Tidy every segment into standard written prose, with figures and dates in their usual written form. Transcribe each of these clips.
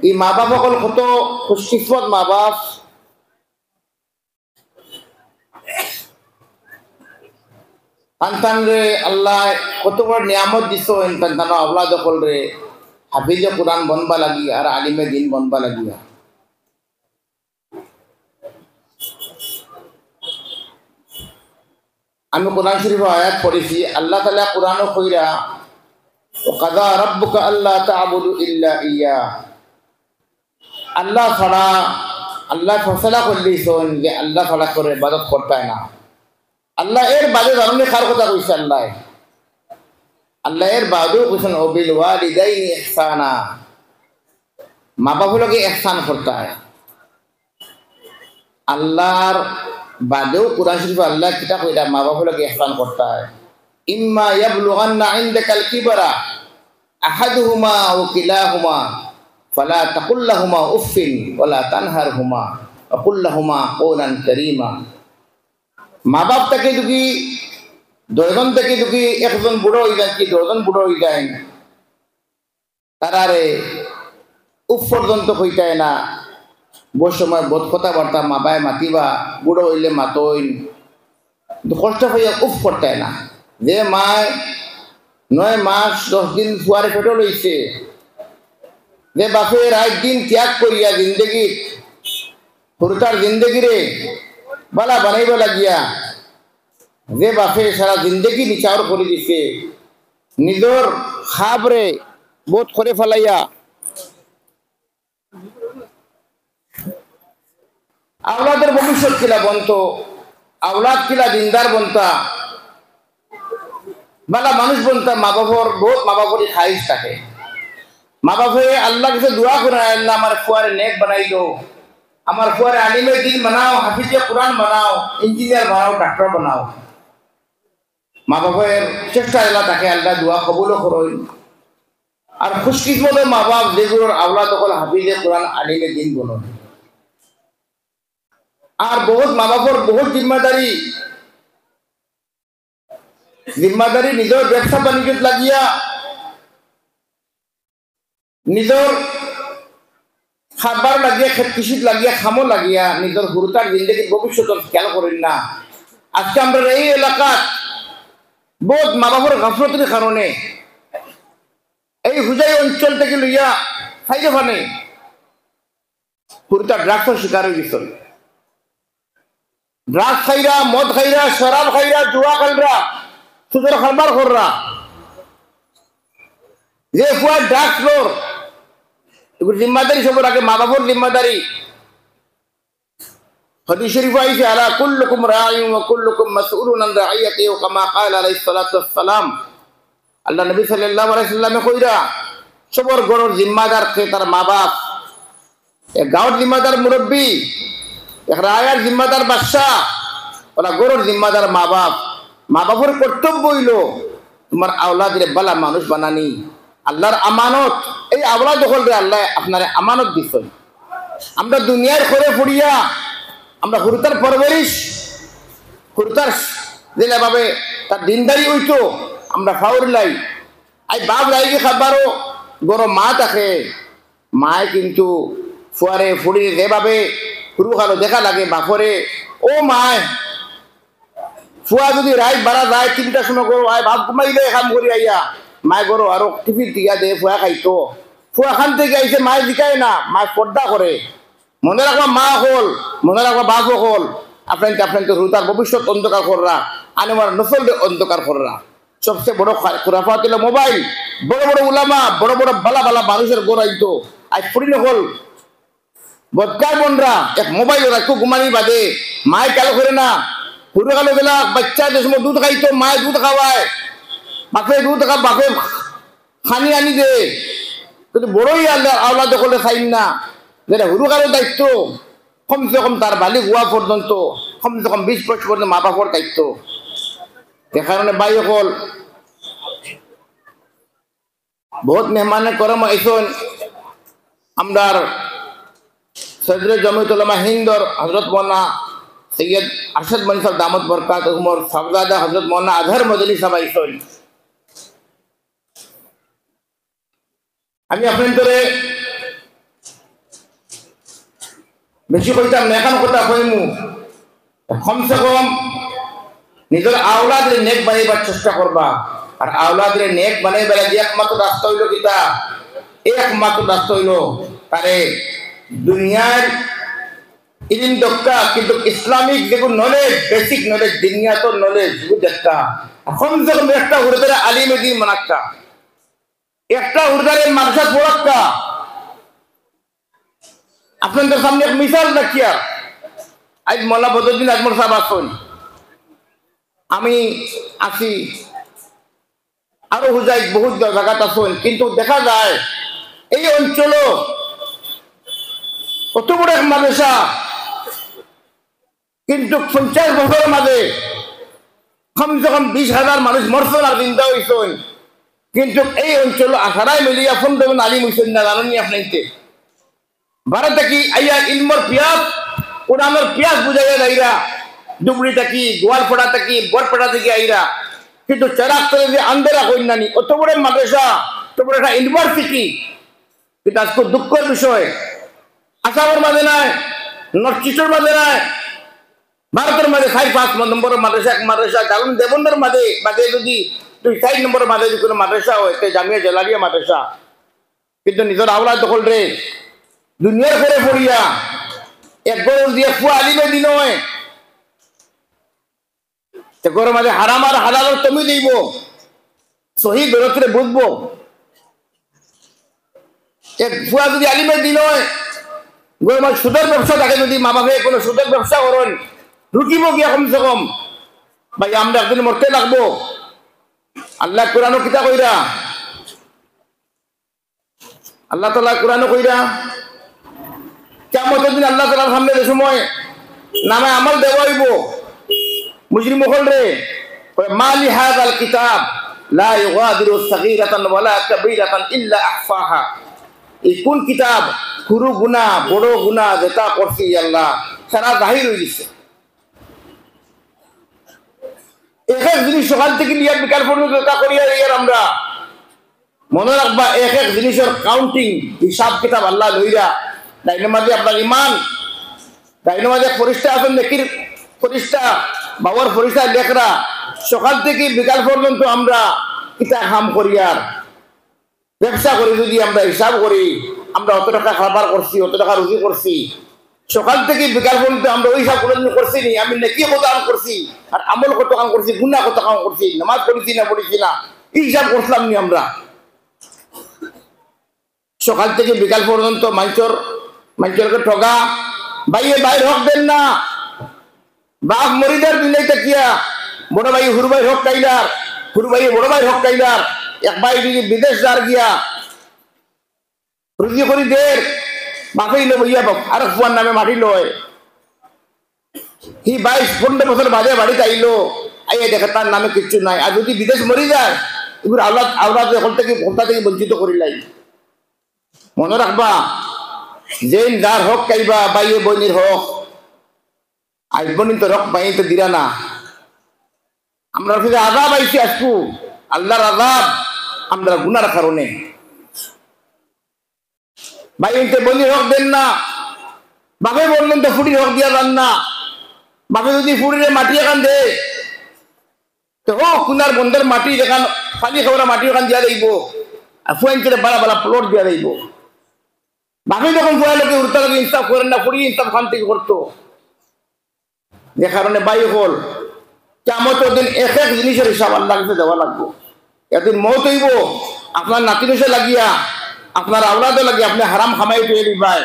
এই মা বাপ সকল কত খুশকিসমত মা বাপ। সন্তান রে আল্লাহ কত বড় নিয়ামত দিছো সন্তান আওলাদ সকল রে হাফিজে কোরআন বনবা লাগি আর আলিমে দিন বনবা লাগিয়া। আমি কোরআন শরীফ আয়াত পড়েছি আল্লাহ তাআলা কোরআন কইরা ওয়াকাযা রাব্বুকা আল্লা তা'বুদু ইল্লা ইয়্যা। আল্লাহ ছাড়া আল্লাহ ফয়সালা করলেইছেন যে আল্লাহ ছাড়া করে ইবাদত করতে হয় না। আল্লাহ এর বাদে ধরনে কার কথা কইছে আল্লাহ আল্লাহ এর বাদেও কইছেন ওবিল ওয়ালিদাইনি ইহসানা, মা বাপগুলোকে ইহসান করতে হয়। আল্লাহর বাদেও কোরআন শরীফে আল্লাহ কিতা কইরা মা বাপগুলোকে ইহসান করতে হয়। ইম্মা ইয়াবলুগান্না ইনদাকাল কিবারা আহাদুহুমা আও কিলাহুমা ফালা তাকুল লাহুমা উফিন ওয়ালা তানহারহুমা ওয়া কুল লাহুমা কওলান কারীমা। মা বাপ থেকে যদি দশজন থেকে যদি একজন বুড়ো হয়ে যায় কি দশজন বুড়ো হয়ে যায় তারারে উফ পর্যন্ত হইতায় না। বহু সময় বোধ কথাবার্তা মা বায় মাতিবা বুড়ো হইলে মাতইন কষ্ট হইয়া উফ করতে না। যে মায় 9 মাস 10 দিন ফুয়ারে পেটো লইছে, যে বাপে রাত দিন ত্যাগ করিয়া জিন্দগি পুরুতার জিন্দগি রে বালা বানাইবা লাগিয়া যে বাপে সারা জিন্দগি নিচার করে দিছে, নিজের খাবরে বোধ করে ফেলাইয়া আওলাদের ভবিষ্যৎ কিলা বন্ত, আওলাদ কিলা দিনদার বনতা বালা মানুষ বনতা। মা বাপর বহুত মা বাপরই খাইশ থাকে। মা বাপে আল্লাহ কাছে দোয়া করে আল্লাহ আমার ফুয়ারে নেক বানাই দো, আমার ফুয়ারে আলিমে দিন বানাও, হাফিজে কোরআন বানাও, ইঞ্জিনিয়ার বানাও, ডাক্তার বানাও। মা বাপের চেষ্টা আল্লাহ তাকে আল্লাহ দোয়া কবুলও করই। আর খুশকিসমত মা বাপ যেগুলোর আওলাদ সকল হাফিজে কোরআন আলিমে দিন বলো। আর বহুত মা বাপর বহুত জিম্মাদারি নিজের ব্যবসা বাণিজ্য লাগিয়া নিজের খাবার লাগিয়া কৃষিত লাগিয়া খামো লাগিয়া নিজের হুরুতার জিন্দগির ভবিষ্যৎ খেয়াল করেন না। আজকে আমরা এই এলাকাত বহুত মা বাবার গাফলতির কারণে এই হুজাই অঞ্চল থেকে লইয়া খাইতে ফানে হুরুতার ড্রাগসের শিকার হয়ে গেছিল। ড্রাগস খাইরা, মদ খাইরা, শরাব খাইরা, জুয়া খাইরা, সুদের খারবার কররা। যে ফুয়ার ড্রাগস লোর এগুলো জিম্মাদারি সবার আগে মা বাবার জিম্মাদারি। হাদিস শরীফ আইছে আলা কুল্লুকুম রাঈন ওয়া কুল্লুকুম মাসউলুন আন রাইয়াতিহি কামা ক্বালা আলাইহিস সালাতু ওয়াস সালাম। আল্লাহ নবী সাল্লাল্লাহু আলাইহি সাল্লামে কইরা সবার ঘরের জিম্মাদার কে তার মা বাপ। এক গাঁওর জিম্মাদার মুরব্বী, এক রায়ার জিম্মাদার বাদশা, ওরা ঘরের জিম্মাদার মা বাপ। মা বাপের কর্তব্য হইল তোমার আওলাদের বালা মানুষ বানানি, আল্লাহর আমানত। এই আওলাদ হল আল্লাহ আপনার আমানত দিচ্ছেন। আমরা দুনিয়ার করে পড়িয়া আমরা হুরুতার পরবরিশ হুরুতার যেভাবে তার দিনদারি হইতো আমরা ফাউর লাই আই বাপ রাইকে খাবারও গরম মা থাকে। মায় কিন্তু ফুয়ারে ফুড়ি যেভাবে পুরু খালো দেখা লাগে বাপরে ও মায় ফুয়া যদি রাইত বাড়া যায় 3টার সময় করো আয় বাপ ঘুমাইলে কাম করি আইয়া মায় করো আরো টিফিন দিয়া দে ফুয়া খাইতো। ফুয়া খান থেকে আইসে মায় দিকায় না, মায় পর্দা করে। মনে রাখবা মা হল, মনে রাখবা বাপও হল। আপনার তো রুতার ভবিষ্যৎ অন্ধকার কররা, আনেমার নসল অন্ধকার কররা। সবচেয়ে বড় খুরাফাত হলো মোবাইল। বড় বড় উলামা, বড় বড় বালা বালা মানুষের গোড়াইতো আজ ফুরি হল বদকার বোনরা এক মোবাইল রাখো ঘুমানি বাদে মায় কালো করে না। পুরো কালো গেলা বাচ্চা যে সময় দুধ খাইতো মায় দুধ খাওয়ায়, বাপে দুধ বাপে খানি আনি দে। কিন্তু বড়ই আওলাদ করলে চাইন না, যেটা হুরু কালো দায়িত্ব কমসে কম তার বালিক হওয়া পর্যন্ত কমসে কম 20 বছর পর্যন্ত মা বাপর দায়িত্ব। সে কারণে বাই হল বহুত মেহমানের করম আইসন। আমরার সদরে জমিয়তুল উলামা হিন্দর হযরত মৌলানা সৈয়দ আরশাদ মনি সাহেব দামত বরকাত উমর সাহজাদা হযরত মৌলানা আজহার মদনী সাহেব আইসন। আমি আপনাদের বেশি কইতাম না, এখন কথা কইমু কমসে কম নিজের আওলাদের নেক বানাইবার চেষ্টা করবা। আর আওলাদের নেক বানাইবার যে একমাত্র রাস্তা হইল কিতা, একমাত্র রাস্তা হইল তারে দুনিয়ার ইলিম দক্কা, কিন্তু ইসলামিক যেগুলো নলেজ, বেসিক নলেজ, দুনিয়াতর নলেজ দেখা। কমসে কম একটা হুরদারে আলিমে দিন মানাক্কা, একটা হুরদারে মাদ্রাসা পড়াক্কা। আপনাদের সামনে এক মিসাল দেখিয়া, আজ মোল্লা বদরুদ্দিন আজমল সাহেব আসুন, আমি আসি, আরো হুজাই বহুত জায়গাত আসুন, কিন্তু দেখা যায় এই অঞ্চল কত বড় এক মাদ্রাসা, কিন্তু 50 বছরের মাঝে কমসে কম 20,000 মানুষ মরছেন আর জিন্দা হইছেন, কিন্তু এই অঞ্চল আসারাই মিলিয়া ফোন দেবেন আলিম হইছেন না, জানেননি আপনাইতে ভারতে কি আইয়া ইলমর পিয়াস, কোরআনের পিয়াস বুঝাইয়া যাইরা, ডুবরিটা কি, গোয়ালপাড়াটা কি, বরপাড়া থেকে আইরা, কিন্তু চেরাক তলে যে আন্দেরা কইনানি, অত বড় মাদ্রাসা, অত বড় একটা ইউনিভার্সিটি, কিন্তু আজকে দুঃখের বিষয় আসামের মাঝে নাই, নর্থ ইস্টের মাঝে নাই, ভারতের মাঝে 4-5 নম্বরের মাদ্রাসা, এক মাদ্রাসা জালন দেবন্দের মাঝে মাঝে যদি 2-4 নম্বরের মাঝে যদি কোনো মাদ্রাসা হয়, জামিয়া জেলারিয়া মাদ্রাসা, কিন্তু নিজের আওলা দখল রে দুনিয়ার করে পড়িয়া এক গরম দিয়ে ফুয়া আলিমে দিন হয়, গরম মাঝে হারাম আর হালালের তুমি দিব, সহি বেরোতে বুঝবো। এক ফুয়া যদি আলিমে দিন হয়, গরম মাঝে সুদের ব্যবসা থাকে, যদি মা বাপে কোনো সুদের ব্যবসা করেন, রুকিব গিয়া কমসে কম ভাই আমরা একদিন মরতে লাগবো। আল্লাহ কোরআনও কিতা কইরা, আল্লাহ তাআলা কোরআনও কইরা কিয়ামতের দিন আল্লাহ তাআলার সামনে যে সময় নামে আমল দেওয়া হইব, মুজরিম হল রে মা লি হাযাল কিতাব লা ইউগাদিরু সাগীরাতান ওয়ালা কাবীরাতান ইল্লা আহসাহা। এই কোন কিতাব, সরু গুনাহ বড় গুনাহ যেটা করছি আল্লাহ সারা জাহির হয়ে গেছে। এক এক জিনিস সকাল থেকে নিয়ে বিকাল পর্যন্ত যেটা করিয়া ইয়ার আমরা মনে রাখবা, এক এক জিনিসের কাউন্টিং হিসাব কিতাব আল্লাহ লইরা। ডাইনের মাঝে আপনার ইমান, ডাইনের মাঝে ফরিস্তা আছেন, নেকির ফরিস্তা, বাবার ফরিস্তা লেখরা, সকাল থেকে বিকাল পর্যন্ত আমরা কিতা কাম করিয়ার ব্যবসা করি, যদি আমরা হিসাব করি আমরা অত টাকা খাবার করছি, অত টাকা রুজি করছি, সকাল থেকে বিকাল পর্যন্ত আমরা ওই হিসাব করছি নি, আমি নেকি কত কাম করছি আর আমল কত কাম করছি, গুনাহ কত কাম করছি, নামাজ পড়েছি না পড়েছি না, এই হিসাব করছিলাম নি আমরা। সকাল থেকে বিকাল পর্যন্ত মানুষেরকে ঠগা, ভাইয়ে ভাইয়ের হক দেন না, বাপ মরিদার দিনে কিয়া বড় ভাই হুরু ভাইয়ের হক কাইলার, হুরু ভাই বড় ভাইয়ের হক কাইলার, এক ভাই যদি বিদেশ যার গিয়া রুজি করি দের বাপেই লো বইয়া আর ফুয়ার নামে মাটি লয়, হি 22-15 বছর বাদে বাড়িতে আইলো, আইয়া দেখে তার নামে কিচ্ছু নাই, আর যদি বিদেশ মরি যায় এগুলো আওলাদ এখন থেকে ভোক্তা থেকে বঞ্চিত করিলাই। মনে রাখবা, যে যার হক কাইবা বাইয়ে বইনির হক আইবনি তো হক বাইয়ে তো দিরা না, আমরা ফিরে আযাব আইছি আজকু, আল্লাহর আযাব আমরা গুনার কারণে। বাইতে বইনির হক দেন না, বাপে বললেন তো ফুটির হক দিয়া দেন না, বাপে যদি ফুটিরে মাটি এখান দে তো কুনার বন্ধের মাটি যেখান খালি খাওয়া মাটি ওখান দিয়া দেব, আর ফুয়েন্টের বাড়া বাড়া প্লট দিয়া দেব। বাপে যখন ফুয়া লোকে উড়তে লোকে ইনসাফ করেন না, ফুড়ি ইনসাফ খান থেকে করতো, যে কারণে বাই হল কিয়ামতের দিন এক এক জিনিসের হিসাব আল্লাহ কাছে দেওয়া লাগবো। একদিন মৌত হইব, আপনার নাতি নসে লাগিয়া, আপনার আওলাদে লাগিয়া আপনি হারাম খামাই পেয়ে দিবাই,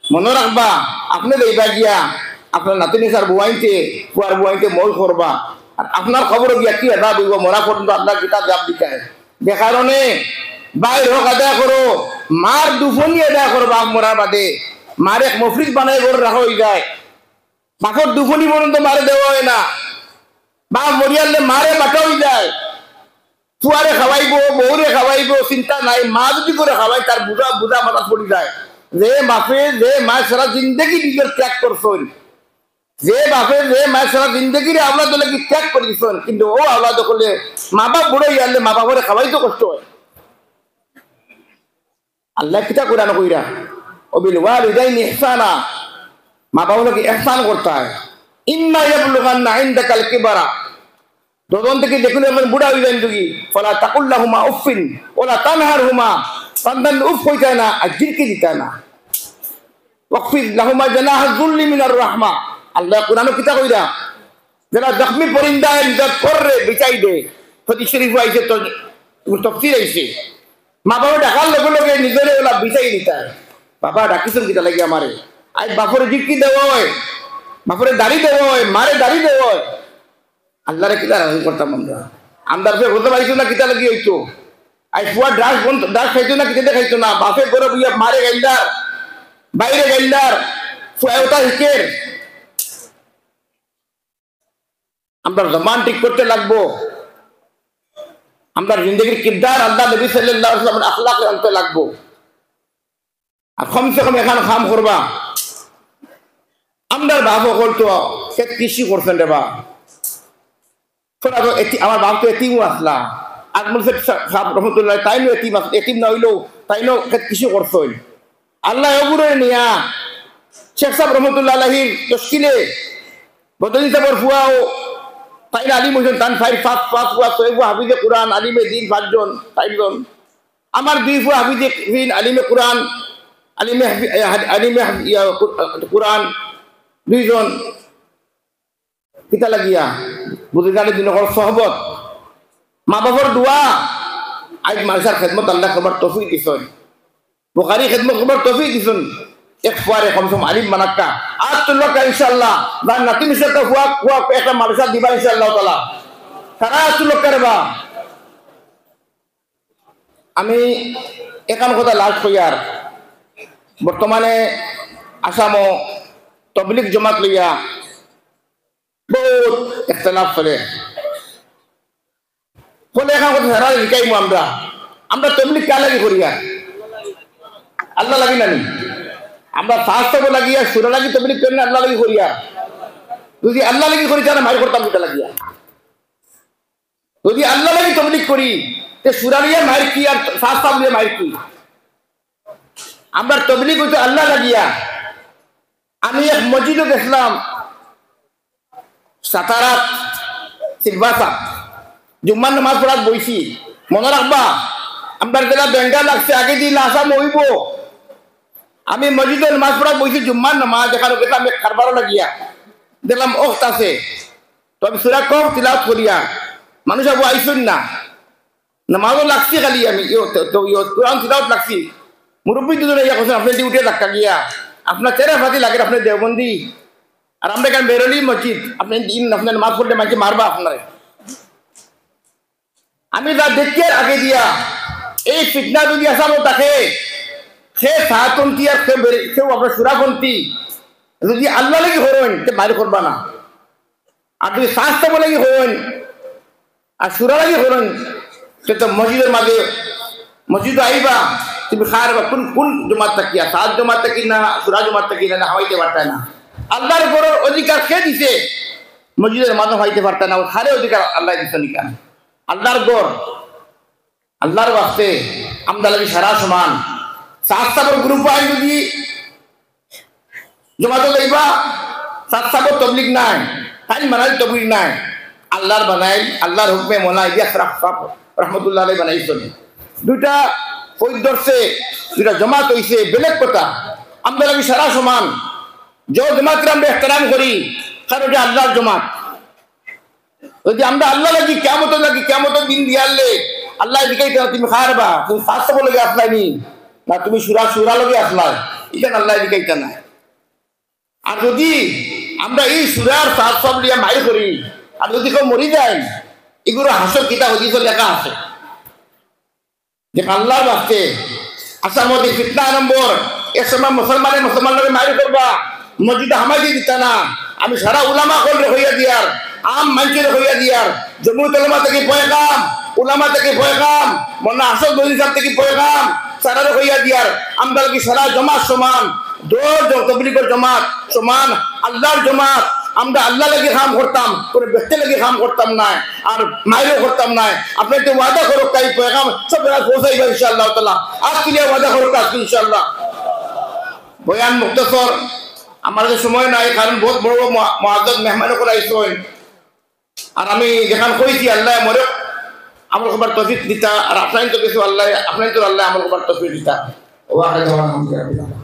মনে রাখবা আপনি দেবা গিয়া আপনার নাতি নসার বুয়াইতে ফুয়ার বুয়াইতে মৌল করবা, আর আপনার খবর গিয়া কি আদা দিব মরা পর্যন্ত আল্লাহ কিতাব জাপ দিকায়। যে কারণে বাইর হক আদায় করো, মার দুফনি আদায় করো, বাপ মরার বাদে মার এক মফরিজ বানাই করে রাখা হয়ে যায়, বাপর দুফনি পর্যন্ত মারে দেওয়া হয় না, বাপ মরিয়ালে মারে বাটা হয়ে যায়, ফুয়ারে খাওয়াইবো বউরে খাওয়াইবো চিন্তা নাই, মা যদি করে খাওয়াই তার বুঝা বুঝা মাথা পড়ি যায়, যে বাপে যে মা সারা জিন্দগি নিজের ত্যাগ করছেন, যে বাপে যে মা সারা জিন্দগির আওলাদ লাগি ত্যাগ করে দিচ্ছেন, কিন্তু ও আওলাদ করলে মা বাপ বুড়ে গেলে মা বাপরে খাওয়াই তো কষ্ট হয়। আল্লাহ কিতা কোরআন কইরা, ওবিল ওয়ালিদাইনি ইহসানা, মা বাবাকে ইহসান করতে হয়। ইম্মা ইয়াবলুগান্না ইনদাকাল কিবারা, যখন থেকে দেখুন এখন বুড়া হয়ে যান তুমি, ফলা তাকুল্লাহুমা উফিন ওলা তানহারহুমা, সন্তান উফ কইতে না আর জিরকি দিতে না। ওয়াকফিদ লাহুমা জানাহা যুল্লি মিনার রাহমা, আল্লাহ কুরআন কিতা কইরা যারা জখমি পরিন্দা ইজ্জত করে বিচাই দে, হাদিস শরীফ আইছে তো তাফসীর আইছে, মা বাবা ডাকার লগে লগে নিজরে ওলা বিচাই দিতা। বাবা ডাকিছেন কিতা লাগি আমারে, আই বাপরে জিরকি দেব হয়, বাপরে দাড়ি দেব হয়, মারে দাড়ি দেব হয়, আল্লাহরে কিতা রাজি করতাম আমরা। আমদার ফে বলতে পারিস না কিতা লাগি হইতো, আই ফুয়া ড্রাস বন্ধ ড্রাস খাইতো না, কিতা খাইতো না, বাপে করে বুঝিয়া মারে গাইলার বাইরে গাইলার ফুয়া ওটা হিকের। আমরা জমান ঠিক করতে লাগবো, আমরা জিন্দগির কিরদার আল্লাহ নবী সাল্লাল্লাহু আলাইহি ওয়াসাল্লামের আখলাকে আনতে লাগবো। আর কমসে কম এখানে কাম করবা, আমরার বাপ হল তো সে কৃষি করছেন রে বা, আমার বাপ তো এতিমও আসলা, আজমল শেখ সাহেব রহমতুল্লাহ তাইনও এতিম, এতিম না হইলেও তাইনও কৃষি করছেন। আল্লাহ এগুলো নিয়া শেখ সাহেব রহমতুল্লাহ আলাইহির তশকিলে বদনী সাহেবের ফুয়াও তাই আলিম হইছেন, তান ফাইভ পাঁচ পাঁচ ফুয়া ছয় ফুয়া হাফিজে কোরআন আলিমে দিন 5 জন 5 জন, আমার 2 ফুয়া হাফিজে দিন আলিমে কোরআন আলিমে কোরআন 2 জন। কিতা লাগিয়া বুঝিগানের দিন সহবত মা বাবার দোয়া, আজ মানুষের খেদমত আল্লাহ খবর তফিক দিছেন, বুখারী খেদমত খবর তফিক দিছেন। এক ফুয়ারে কমসম আলিম বানাক্কা আজ তুল্লাহ ইনশাআল্লাহ বা নাতি মিশাতে ফুয়া ফুয়া একটা মানুষের দিবা ইনশাআল্লাহ তাআলা, তারা তুল্লাহ করবা। আমি একান কথা লাস্ট কইয়ার, বর্তমানে আসামও তবলিগ জমাত লইয়া বহুত ইখতিলাফ চলে। ফলে এখন কথা সারা শিকাইমু আমরা তবলিগ কা লাগি করিয়া, আল্লাহ লাগি নানি, আমরা শাস্ত্র লাগিয়া সুরা লাগি তবলিগ করি না, আল্লাহ লাগি করিয়া। যদি আল্লাহ লাগি করি তাহলে মাইর করতাম কিতা লাগিয়া, যদি আল্লাহ লাগি তবলিগ করি তে সুরা লিয়া মাইর কি আর শাস্ত্র লিয়া মাইর কি। আমরা তবলিগ হইতো আল্লাহ লাগিয়া। আমি এক মসজিদে গেছিলাম সাতারাত সিলবাসা, জুম্মার নামাজ পড়াত বইছি, মনে রাখবা আমরা যেটা বেঙ্গা লাগছে আগে দিন আসাম হইব। আমি মসজিদে নামাজ পড়াত বইছি, জুম্মার নামাজ দেখানো গেলাম কারবারও লাগিয়া, দেখলাম ওক্ত আছে, তো আমি সুরা কম তিলাওয়াত করিয়া মানুষ আবু আইসুন না, নামাজও লাগছি খালি আমি কোরআন তিলাওয়াত লাগছি। মুরব্বী দুজনে ইয়া করছেন আপনি ডিউটি ধাক্কা গিয়া আপনার চেরা ফাতি লাগে, আপনি দেওবন্দি আর আমরা এখানে বেরোলি মসজিদ, আপনি দিন আপনার নামাজ পড়লে মাঝে মারবা আপনার। আমি যা দেখি আগে দিয়া এই ফিতনা যদি আসামও থাকে, সে সাহাতন্তি আর কেউ আপনার সুরাপন্থী যদি আল্লাহ লাগি হরেন সে বাইরে করবা না, আর যদি শাস্ত্র লাগি হরেন আর সুরা লাগি হরেন সে তো মসজিদের মাঝে মসজিদ আইবা তুমি খারবা কোন কোন জমাত তাকিয়া, সাত জমাত তাকি না সুরা জমাত তাকি না, হাওয়াইতে পারতায় না। আল্লাহর গড়ের অধিকার কে দিছে? মসজিদের মাঝে হাইতে পারতায় না, খারে অধিকার আল্লাহ দিছে নিকান। আল্লাহর গড় আল্লাহর বাস্তে আমরা লাগি সারা সমান। সাতসাবর গ্রুপ আই যদি জমাতে যাইবা, সাতসাবর তবলিগ নাই, তাই মানাই তবলিগ নাই, আল্লাহর বানাই আল্লাহর হুকমে মোলা ইলিয়াস রহমতুল্লাহ আলাইহি বানাইছেন। দুইটা পরিদর্শে দুইটা জমাত হইছে বেলেগ কথা, আমরা লাগি সারা সমান। যে জমাতকে আমরা ইহতিরাম করি কারণ এটা আল্লাহর জমাত। যদি আমরা আল্লাহ লাগি কিয়ামতের দিন দিয়ালে আল্লাহ দিকেই তুমি খারবা, তুমি শাস্ত্র লগে আসলাইনি না, তুমি সুরা লগে আসলাই, এখানে আল্লাহ দিকেইটা নাই। আর যদি আমরা এই সুরার সাত সব লিয়া মাই করি আর যদি কেউ মরি যায়, এগুলো হাসর কিতাব হদিস লেখা আছে যে আল্লাহর বাস্তে আসার মধ্যে ফিতনা নম্বর এ সময় মুসলমান লগে মারি করবা, মসজিদে হামাই দিয়ে দিতা না। আমি সারা উলামা করলে হইয়া দিয়ার, আম মানুষের হইয়া দিয়ার, জমুত উলামা থেকে পয়গাম, উলামা থেকে পয়গাম, মনে আসল দলিল সাহেব থেকে পয়গাম সারারে হইয়া দিয়ার। আমরা কি সারা জমাত সমান, তবলিগের জমাত সমান, আল্লাহর জমাত। আমরা আল্লাহ লাগি কাম করতাম, কোনো ব্যক্তি লাগি কাম করতাম না, আর মাইরও করতাম না। আপনি তো ওয়াদা করো তাই পয়গাম সব জায়গায় পৌঁছাইবা ইনশাআল্লাহ তাআলা। আজকে ওয়াদা করো আজকে ইনশাআল্লাহ। বয়ান মুক্তসর আমার কাছে সময় নাই, কারণ বহুত বড় বড় মুআজ্জাজ মেহমান করে আইসেন। আর আমি যেখান কইছি আল্লাহ মরে আমল করার তৌফিক দিতা, আর আপনার তো কিছু আল্লাহ, আপনার তো আল্লাহ আমল করার তৌফিক দিতা। ওয়া আলাইকুম আসসালাম।